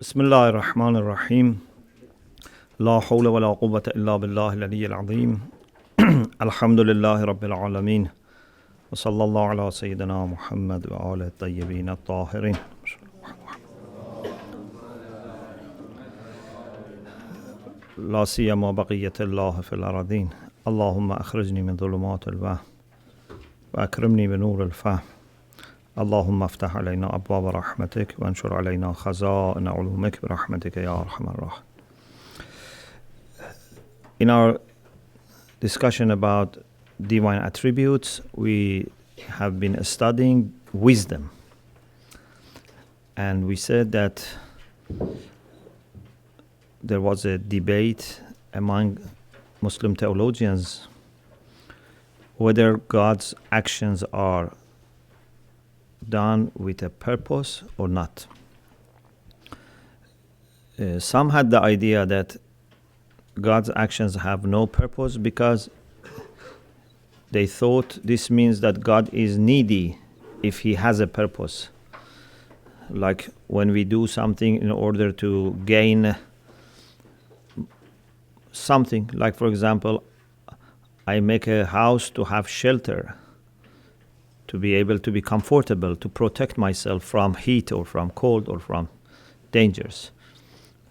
بسم الله الرحمن الرحيم لا حول ولا قوة إلا بالله العلي العظيم الحمد لله رب العالمين وصلى الله على سيدنا محمد وآله الطيبين الطاهرين لا سيما بقية الله في الأراضين اللهم أخرجني من ظلمات الوهم وأكرمني بنور الفهم اللهم افتح علينا أبواب رحمتك وانشر علينا خزائن علومك برحمتك يا أرحم الراحمين. In our discussion about divine attributes, we have been studying wisdom. And we said that there was a debate among Muslim theologians whether God's actions are done with a purpose or not. Some had the idea that God's actions have no purpose because they thought this means that God is needy if he has a purpose. Like when we do something in order to gain something, like for example, I make a house to have shelter, to be able to be comfortable, to protect myself from heat or from cold or from dangers.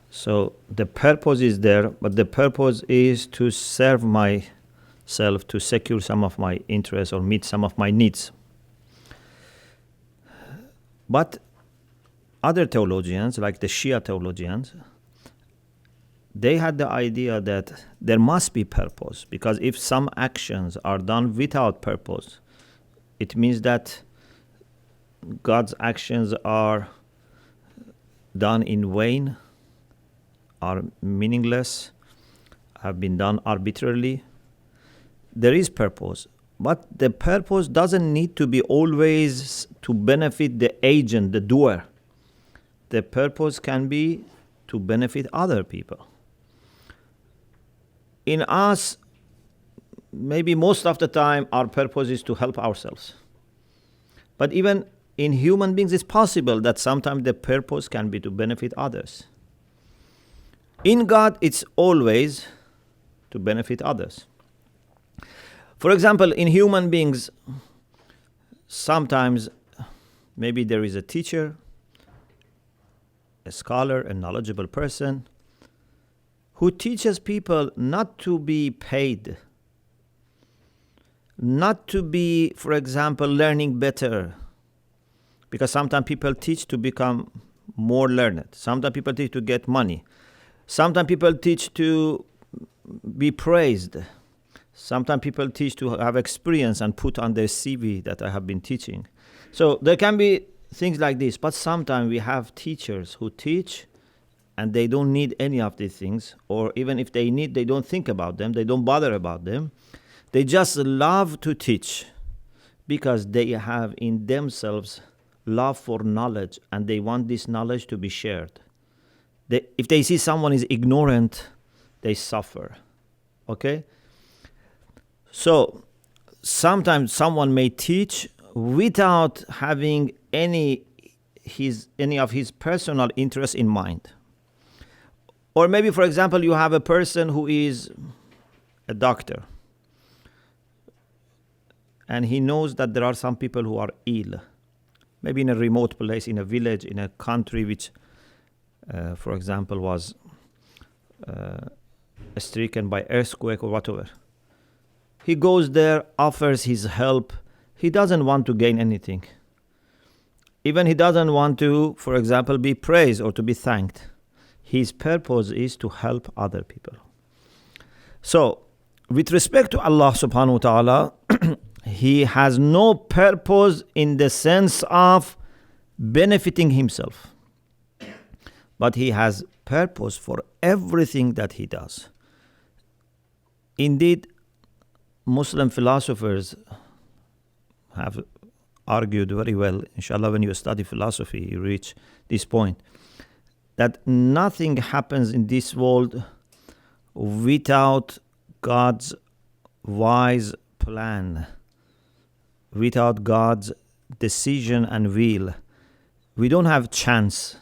So the purpose is there, but the purpose is to serve myself, to secure some of my interests or meet some of my needs. But other theologians, like the Shia theologians, they had the idea that there must be purpose, because if some actions are done without purpose, it means that God's actions are done in vain, are meaningless, have been done arbitrarily. There is purpose, but the purpose doesn't need to be always to benefit the agent, the doer. The purpose can be to benefit other people. In us, maybe most of the time our purpose is to help ourselves. But even in human beings, it's possible that sometimes the purpose can be to benefit others. In God, it's always to benefit others. For example, in human beings, sometimes maybe there is a teacher, a scholar, a knowledgeable person who teaches people not to be paid, not to be, for example, learning better. Because sometimes people teach to become more learned. Sometimes people teach to get money. Sometimes people teach to be praised. Sometimes people teach to have experience and put on their CV that I have been teaching. So there can be things like this. But sometimes we have teachers who teach and they don't need any of these things. Or even if they need, they don't think about them. They don't bother about them. They just love to teach because they have in themselves love for knowledge and they want this knowledge to be shared. If they see someone is ignorant, they suffer. Okay? So sometimes someone may teach without having any of his personal interests in mind. Or maybe, for example, you have a person who is a doctor, and he knows that there are some people who are ill, maybe in a remote place, in a village, in a country which, for example, was stricken by earthquake or whatever. He goes there, offers his help. He doesn't want to gain anything. Even he doesn't want to, for example, be praised or to be thanked. His purpose is to help other people. So, with respect to Allah subhanahu wa ta'ala, he has no purpose in the sense of benefiting himself. But he has purpose for everything that he does. Indeed, Muslim philosophers have argued very well. Inshallah, when you study philosophy, you reach this point, that nothing happens in this world without God's wise plan, without God's decision and will. We don't have chance.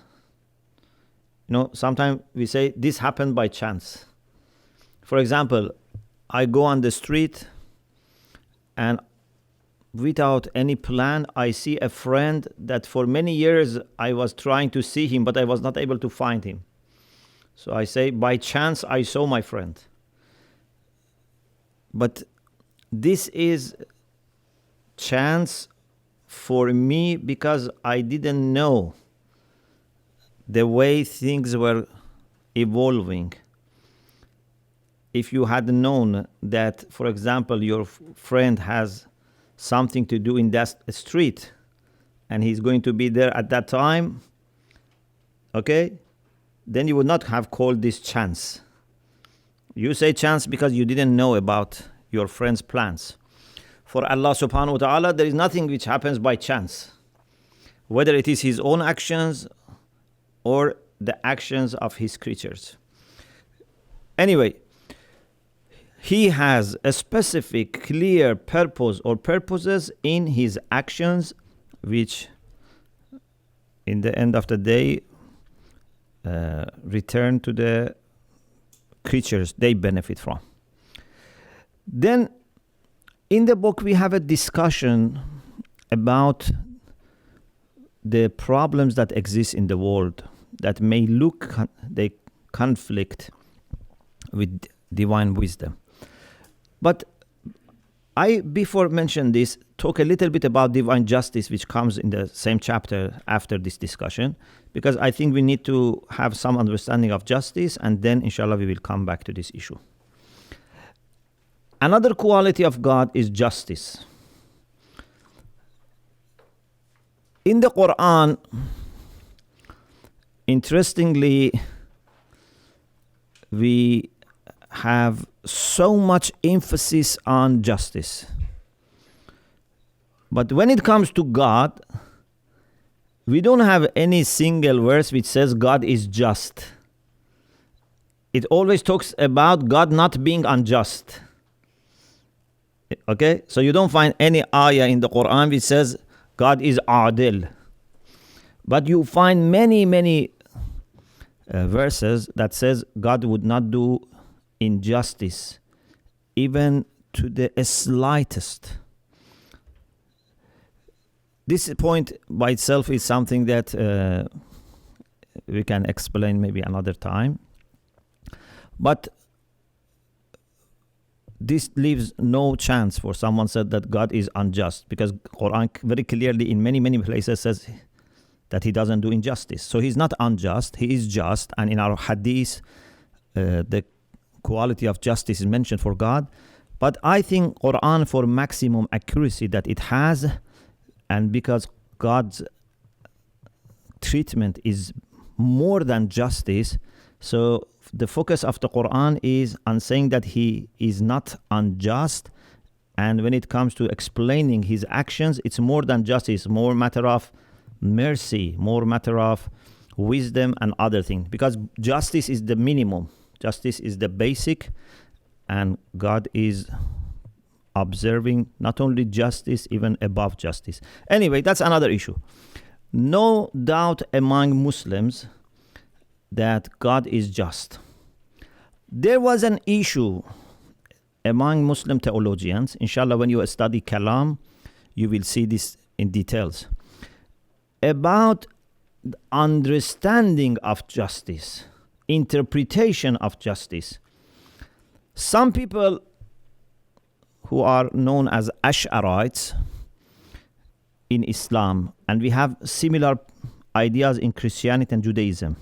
Sometimes we say this happened by chance. For example, I go on the street and without any plan, I see a friend that for many years I was trying to see him, but I was not able to find him. So I say, by chance, I saw my friend. But this is chance for me because I didn't know the way things were evolving. If you had known that, for example, your friend has something to do in that street and he's going to be there at that time, okay, then you would not have called this chance. You say chance because you didn't know about your friend's plans. For Allah subhanahu wa ta'ala, there is nothing which happens by chance, whether it is his own actions or the actions of his creatures. Anyway, he has a specific, clear purpose or purposes in his actions, which in the end of the day return to the creatures they benefit from. Then in the book we have a discussion about the problems that exist in the world that may look they conflict with divine wisdom. But I, before mention this, talk a little bit about divine justice, which comes in the same chapter after this discussion, because I think we need to have some understanding of justice, and then inshallah we will come back to this issue. Another quality of God is justice. In the Quran, interestingly, we have so much emphasis on justice. But when it comes to God, we don't have any single verse which says God is just. It always talks about God not being unjust. Okay? So you don't find any ayah in the Quran which says God is adil. But you find many verses that says God would not do injustice, even to the slightest. This point by itself is something that we can explain maybe another time. But this leaves no chance for someone said that God is unjust, because Quran very clearly in many places says that he doesn't do injustice. So he's not unjust, he is just. And in our hadith, the quality of justice is mentioned for God. But I think Quran, for maximum accuracy that it has, and because God's treatment is more than justice, so the focus of the Quran is on saying that he is not unjust. And when it comes to explaining his actions, it's more than justice, more matter of mercy, more matter of wisdom and other things. Because justice is the minimum. Justice is the basic, and God is observing not only justice, even above justice. Anyway, that's another issue. No doubt among Muslims that God is just. There was an issue among Muslim theologians. Inshallah, when you study Kalam, you will see this in details. About understanding of justice, interpretation of justice. Some people who are known as Ash'arites in Islam, and we have similar ideas in Christianity and Judaism.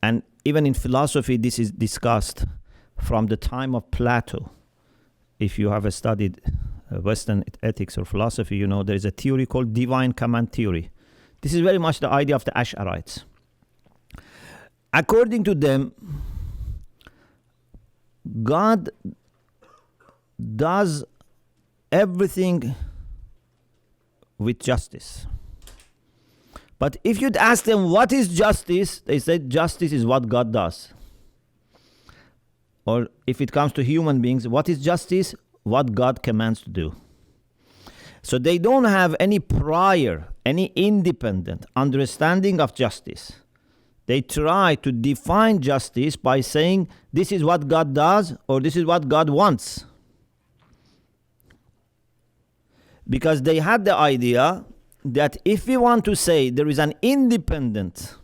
And even in philosophy, this is discussed from the time of Plato. If you have studied Western ethics or philosophy, you know there is a theory called divine command theory. This is very much the idea of the Ash'arites. According to them, God does everything with justice. But if you'd ask them what is justice, they say justice is what God does. Or if it comes to human beings, what is justice? What God commands to do. So they don't have any prior, any independent understanding of justice. They try to define justice by saying this is what God does or this is what God wants. Because they had the idea that if we want to say there is an independent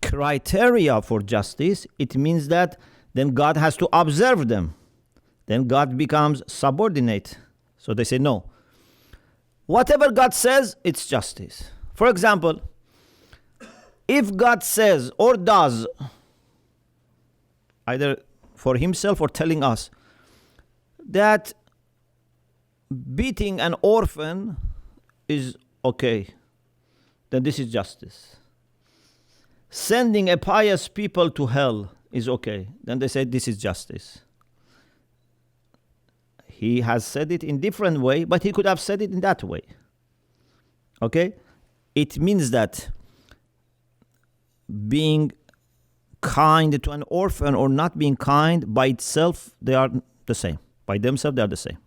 criteria for justice, it means that then God has to observe them. Then God becomes subordinate. So they say no. Whatever God says, it's justice. For example, if God says or does, either for himself or telling us, that beating an orphan is okay, then this is justice. Sending a pious people to hell is okay, then they say this is justice. He has said it in different way, but he could have said it in that way. Okay? It means that being kind to an orphan or not being kind by itself, they are the same. By themselves, they are the same.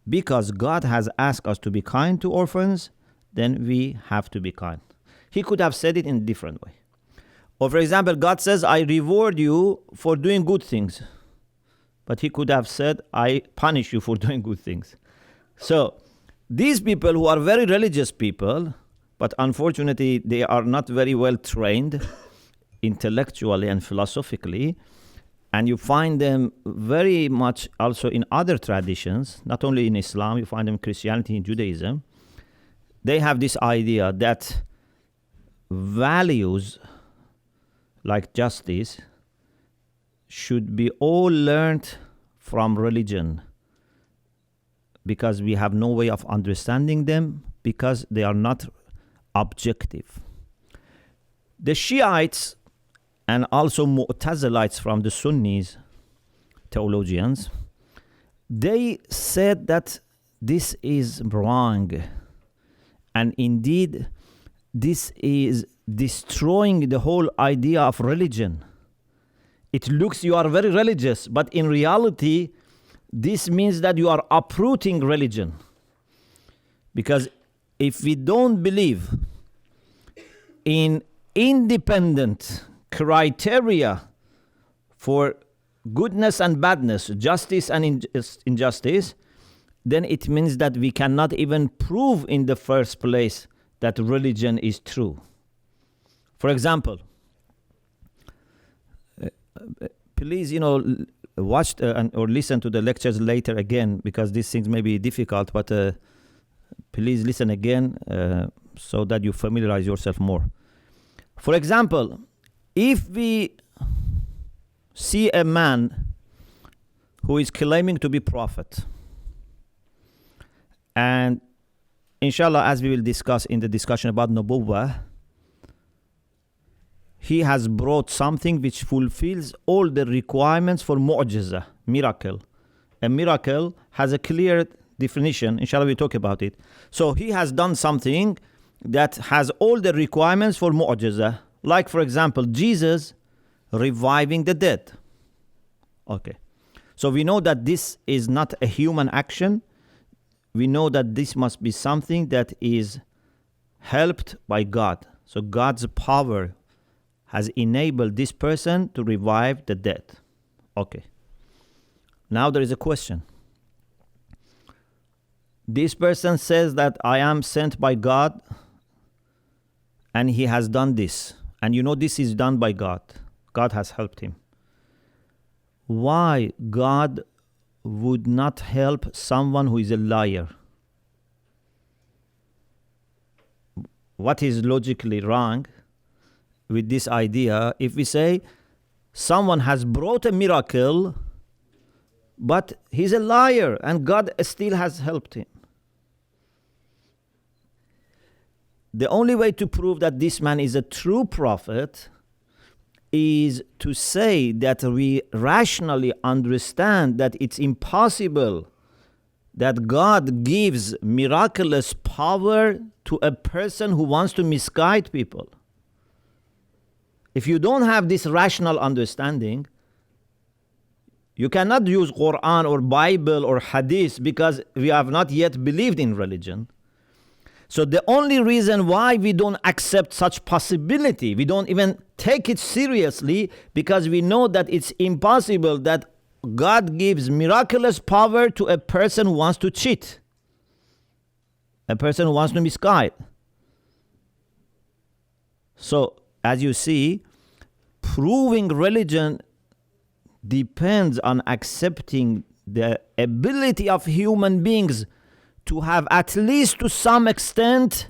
Because God has asked us to be kind to orphans, then we have to be kind. He could have said it in a different way. Or for example, God says, I reward you for doing good things. But he could have said, I punish you for doing good things. So these people who are very religious people, but unfortunately they are not very well trained intellectually and philosophically, and you find them very much also in other traditions, not only in Islam, you find them in Christianity and Judaism. They have this idea that values like justice should be all learned from religion, because we have no way of understanding them, because they are not objective. The Shiites and also Mu'tazilites from the Sunnis, theologians, they said that this is wrong. And indeed, this is destroying the whole idea of religion. It looks you are very religious, but in reality, this means that you are uprooting religion. Because if we don't believe in independent criteria for goodness and badness, justice and injustice, then it means that we cannot even prove in the first place that religion is true. For example, please, watch or listen to the lectures later again, because these things may be difficult, but please listen again so that you familiarize yourself more. For example, if we see a man who is claiming to be prophet, and inshallah, as we will discuss in the discussion about Nubuwwah, he has brought something which fulfills all the requirements for mu'jiza, miracle. A miracle has a clear definition. Inshallah, we talk about it. So he has done something that has all the requirements for mu'jiza. Like, for example, Jesus reviving the dead. Okay. So we know that this is not a human action. We know that this must be something that is helped by God. So God's power has enabled this person to revive the dead. Okay. Now there is a question. This person says that I am sent by God and he has done this. And this is done by God. God has helped him. Why God would not help someone who is a liar? What is logically wrong with this idea if we say someone has brought a miracle, but he's a liar and God still has helped him? The only way to prove that this man is a true prophet is to say that we rationally understand that it's impossible that God gives miraculous power to a person who wants to misguide people. If you don't have this rational understanding, you cannot use Quran or Bible or Hadith, because we have not yet believed in religion. So the only reason why we don't accept such possibility, we don't even take it seriously, because we know that it's impossible that God gives miraculous power to a person who wants to cheat, a person who wants to misguide. So, as you see, proving religion depends on accepting the ability of human beings to have, at least to some extent,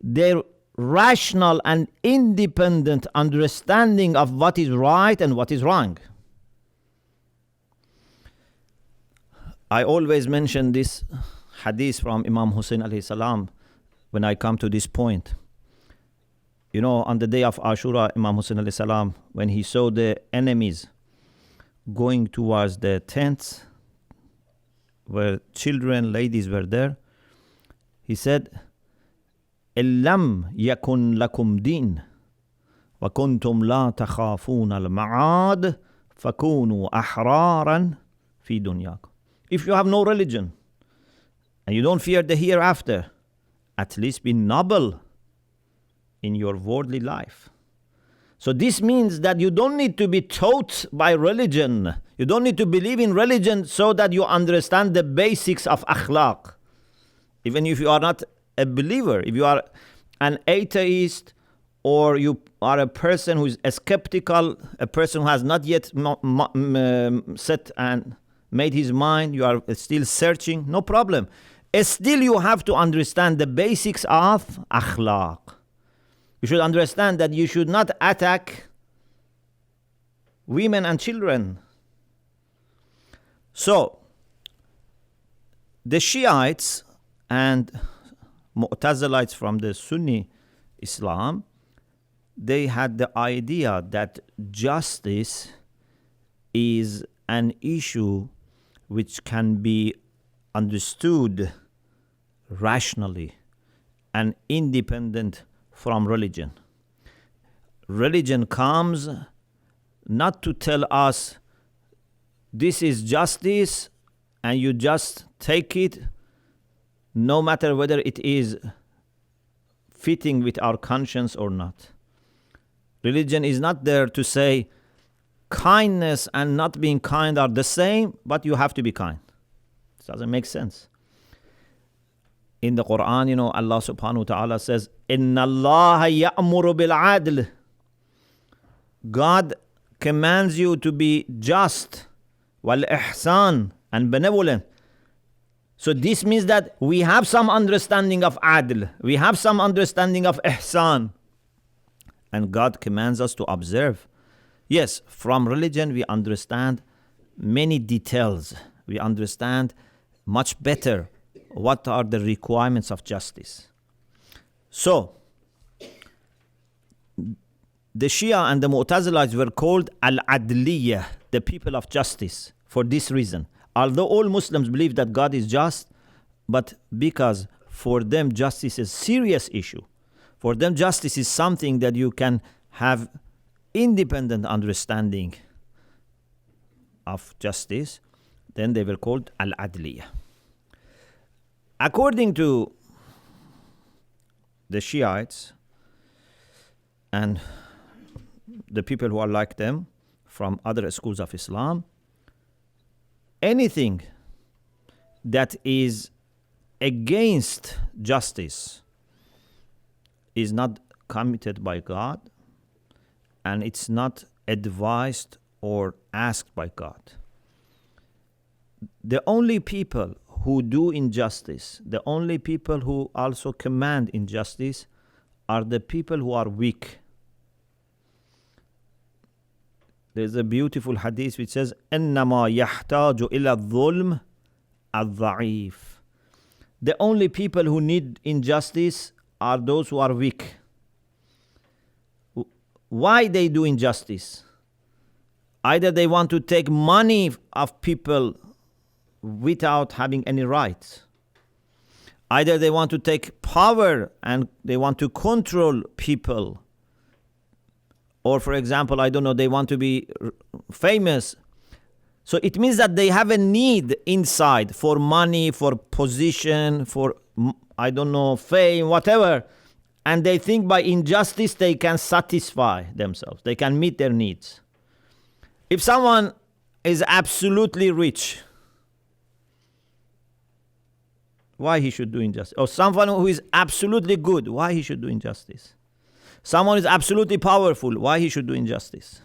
their rational and independent understanding of what is right and what is wrong. I always mention this hadith from Imam Hussein alayhi salam when I come to this point. You know, on the day of Ashura, Imam Hussein alayhi salam, when he saw the enemies going towards the tents where children, ladies were there, he said, "Illam yakun lakum din, wa kuntum la takhafun al-ma'ad, fakunu ahraran fi dunyakum." If you have no religion and you don't fear the hereafter, at least be noble in your worldly life. So this means that you don't need to be taught by religion. You don't need to believe in religion so that you understand the basics of akhlaq. Even if you are not a believer, if you are an atheist, or you are a person who is skeptical, a person who has not yet set and made his mind, you are still searching, no problem. Still you have to understand the basics of akhlaq. You should understand that you should not attack women and children. So, the Shiites and Mu'tazilites from the Sunni Islam, they had the idea that justice is an issue which can be understood rationally and independent from religion. Religion comes not to tell us this is justice and you just take it, no matter whether it is fitting with our conscience or not. Religion is not there to say kindness and not being kind are the same, but you have to be kind. It doesn't make sense. In the Quran, you know, Allah subhanahu wa ta'ala says, "Inna Allah ya'muru bil adl." God commands you to be just, wal ihsan, and benevolent. So this means that we have some understanding of adl, we have some understanding of ihsan, and God commands us to observe. Yes, from religion we understand many details. We understand much better what are the requirements of justice. So, the Shia and the Mu'tazilites were called Al-Adliyah, the people of justice, for this reason. Although all Muslims believe that God is just, but because for them justice is a serious issue. For them justice is something that you can have independent understanding of justice, then they were called Al-Adliyah. According to the Shiites and the people who are like them from other schools of Islam, anything that is against justice is not committed by God, and it's not advised or asked by God. The only people who do injustice, the only people who also command injustice, are the people who are weak. There's a beautiful hadith which says, "Innama yahtaju ila dhulm al-dha'if." The only people who need injustice are those who are weak. Why they do injustice? Either they want to take money of people without having any rights. Either they want to take power and they want to control people. Or for example, I don't know, they want to be famous. So it means that they have a need inside for money, for position, for I don't know, fame, whatever, and they think by injustice they can satisfy themselves, they can meet their needs. If someone is absolutely rich, why he should do injustice? Or someone who is absolutely good, why he should do injustice? Someone is absolutely powerful, why he should do injustice?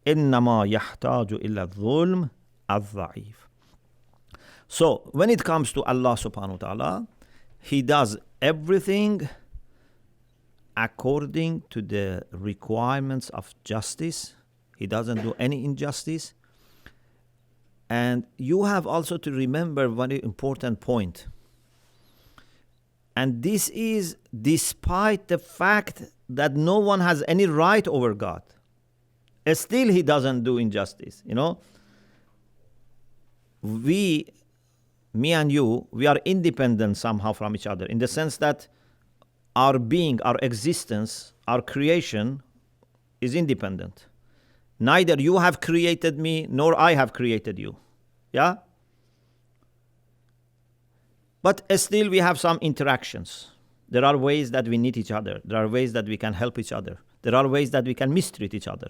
إنما يحتاج إلى الظلم الضعيف. So when it comes to Allah subhanahu wa ta'ala, He does everything according to the requirements of justice. He doesn't do any injustice. And you have also to remember one very important point. And this is despite the fact that no one has any right over God. Still He doesn't do injustice, you know. Me and you, we are independent somehow from each other, in the sense that our being, our existence, our creation is independent. Neither you have created me, nor I have created you. Yeah? But still we have some interactions. There are ways that we need each other. There are ways that we can help each other. There are ways that we can mistreat each other.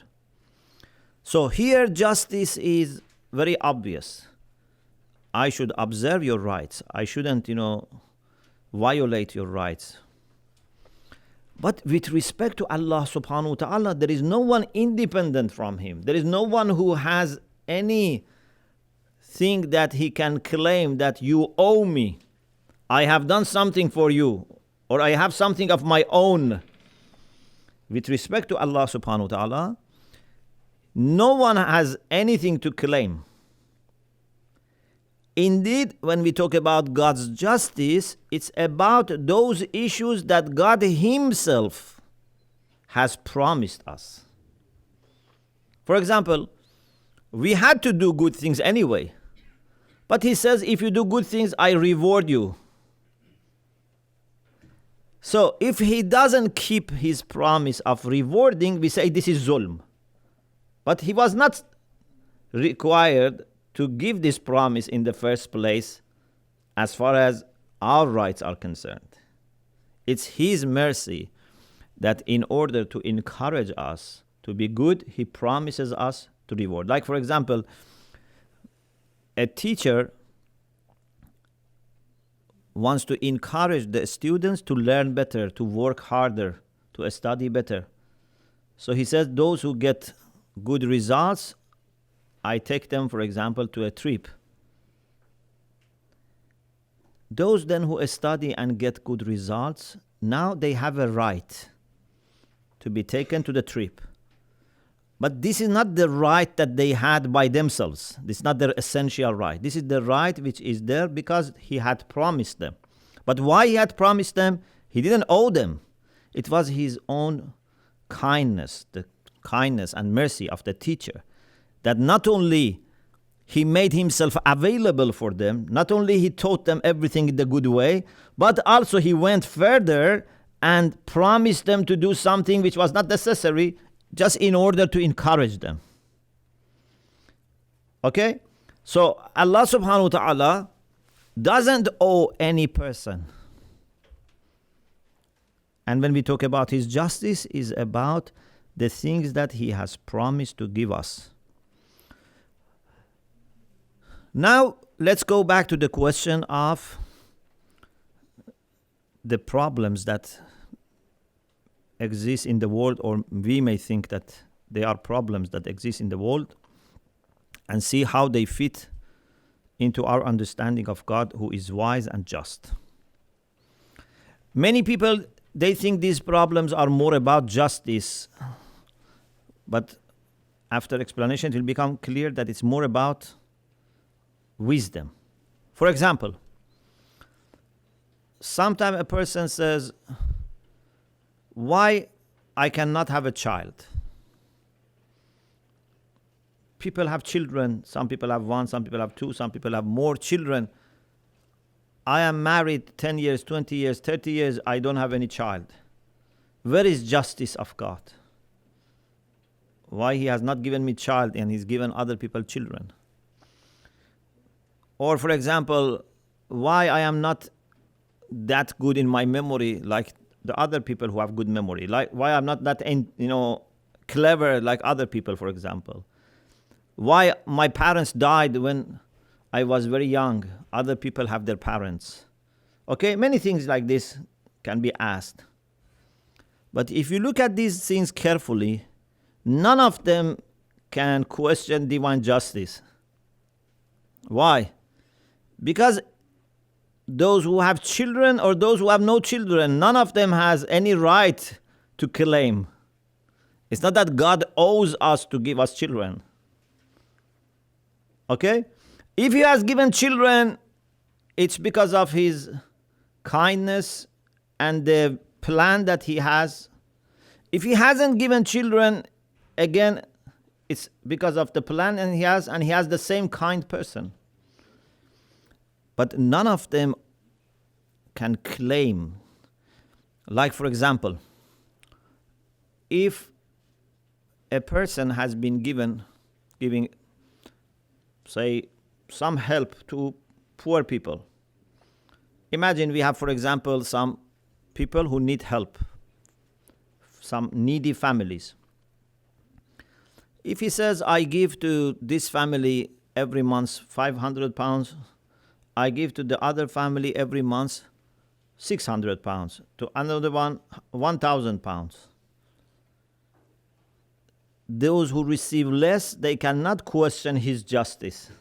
So here justice is very obvious. I should observe your rights. I shouldn't, violate your rights. But with respect to Allah subhanahu wa ta'ala, there is no one independent from Him. There is no one who has anything that he can claim that you owe me. I have done something for you, or I have something of my own. With respect to Allah subhanahu wa ta'ala, no one has anything to claim. Indeed, when we talk about God's justice, it's about those issues that God Himself has promised us. For example, we had to do good things anyway. But He says, if you do good things, I reward you. So if He doesn't keep His promise of rewarding, we say this is zulm. But He was not required to give this promise in the first place as far as our rights are concerned. It's His mercy that in order to encourage us to be good, He promises us to reward. Like, for example, a teacher wants to encourage the students to learn better, to work harder, to study better. So he says, those who get good results, I take them, for example, to a trip. Those then who study and get good results, now they have a right to be taken to the trip. But this is not the right that they had by themselves. This is not their essential right. This is the right which is there because He had promised them. But why He had promised them? He didn't owe them. It was His own kindness, the kindness and mercy of the teacher, that not only He made Himself available for them, not only He taught them everything in the good way, but also He went further and promised them to do something which was not necessary, just in order to encourage them. Okay? So Allah subhanahu wa ta'ala doesn't owe any person. And when we talk about His justice, is about the things that He has promised to give us. Now, let's go back to the question of the problems that exist in the world, or we may think that they are problems that exist in the world, and see how they fit into our understanding of God, who is wise and just. Many people, they think these problems are more about justice, but after explanation it will become clear that it's more about wisdom. For example, sometimes a person says, why I cannot have a child? People have children. Some people have one, some people have two, some people have more children. I am married 10 years, 20 years, 30 years, I don't have any child. Where is justice of God? Why He has not given me child and He's given other people children? Or for example, why I am not that good in my memory like the other people who have good memory? Like why I'm not that clever like other people, for example? Why my parents died when I was very young? Other people have their parents. Okay, many things like this can be asked. But if you look at these things carefully, none of them can question divine justice. Why? Because those who have children or those who have no children, none of them has any right to claim. It's not that God owes us to give us children. Okay? If he has given children, it's because of his kindness and the plan that he has. If he hasn't given children, again, it's because of the plan and he has the same kind person. But none of them can claim. Like, for example, if a person has been giving, say, some help to poor people. Imagine we have, for example, some people who need help, some needy families. If he says, I give to this family every month 500 pounds, I give to the other family every month 600 pounds, to another one 1,000 pounds. Those who receive less, they cannot question his justice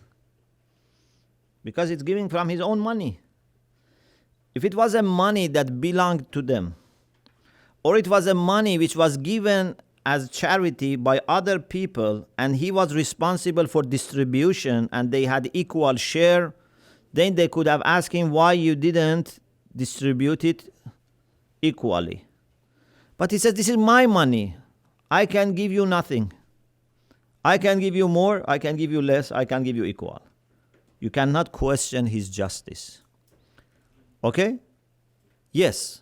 because it's giving from his own money. If it was a money that belonged to them, or it was a money which was given as charity by other people and he was responsible for distribution and they had equal share, then they could have asked him why you didn't distribute it equally. But he says, this is my money. I can give you nothing. I can give you more, I can give you less, I can give you equal. You cannot question his justice. Okay? Yes.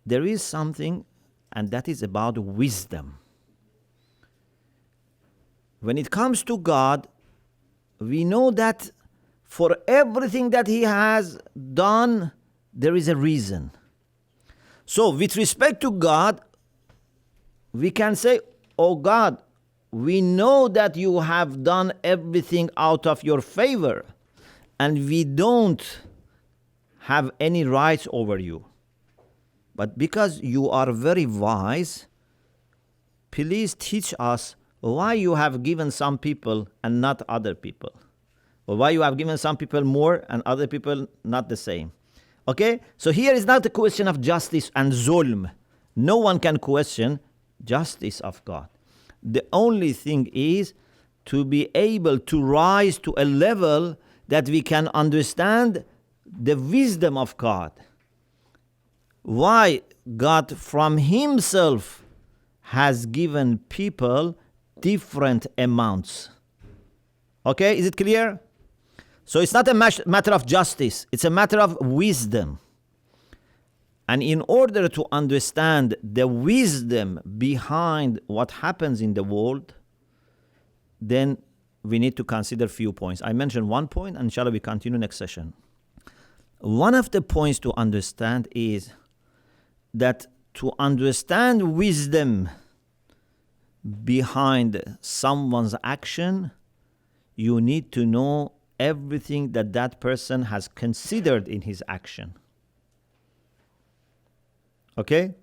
There is something, and that is about wisdom. When it comes to God, we know that for everything that he has done, there is a reason. So, with respect to God, we can say, oh God, we know that you have done everything out of your favor, and we don't have any rights over you. But because you are very wise, please teach us why you have given some people and not other people. Or why you have given some people more and other people not the same. Okay? So here is not a question of justice and zulm. No one can question justice of God. The only thing is to be able to rise to a level that we can understand the wisdom of God. Why God from himself has given people different amounts. Okay, is it clear? So it's not a matter of justice, it's a matter of wisdom. And in order to understand the wisdom behind what happens in the world, then we need to consider a few points. I mentioned one point, and inshallah we continue next session. One of the points to understand is that to understand wisdom behind someone's action, you need to know everything that that person has considered in his action. Okay?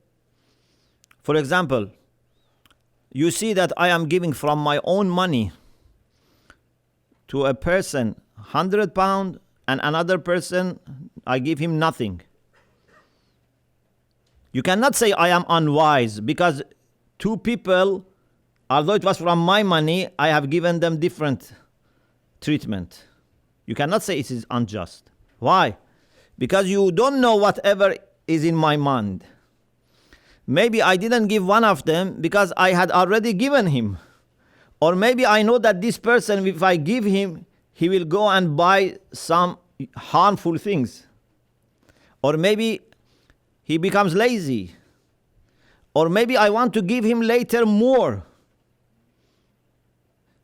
For example, you see that I am giving from my own money to a person 100 pounds and another person I give him nothing. You cannot say I am unwise because two people, although it was from my money, I have given them different treatment. You cannot say it is unjust. Why? Because you don't know whatever is in my mind. Maybe I didn't give one of them because I had already given him. Or maybe I know that this person, if I give him, he will go and buy some harmful things. Or maybe he becomes lazy. Or maybe I want to give him later more.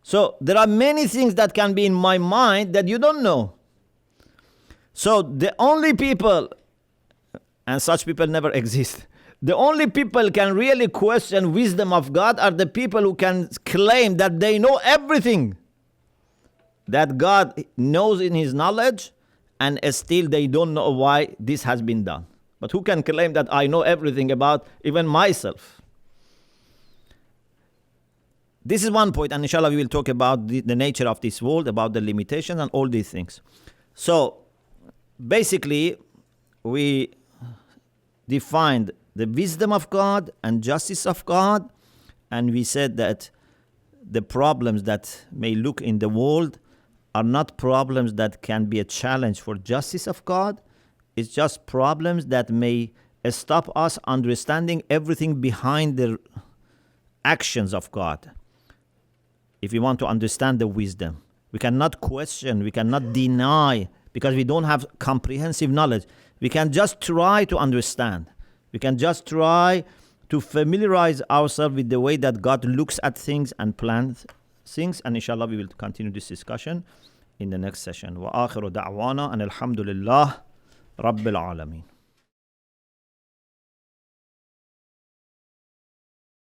So there are many things that can be in my mind that you don't know. So the only people, and such people never exist, the only people can really question wisdom of God are the people who can claim that they know everything that God knows in his knowledge, and still they don't know why this has been done. But who can claim that I know everything about even myself? This is one point, and inshallah we will talk about the nature of this world, about the limitations and all these things. So basically we defined the wisdom of God and justice of God, and we said that the problems that may look in the world are not problems that can be a challenge for justice of God. It's just problems that may stop us understanding everything behind the actions of God. If we want to understand the wisdom, we cannot question, we cannot deny, because we don't have comprehensive knowledge. We can just try to understand. We can just try to familiarize ourselves with the way that God looks at things and plans things. And inshallah, we will continue this discussion in the next session. Wa akhiru da'wana and alhamdulillah rabbil alameen.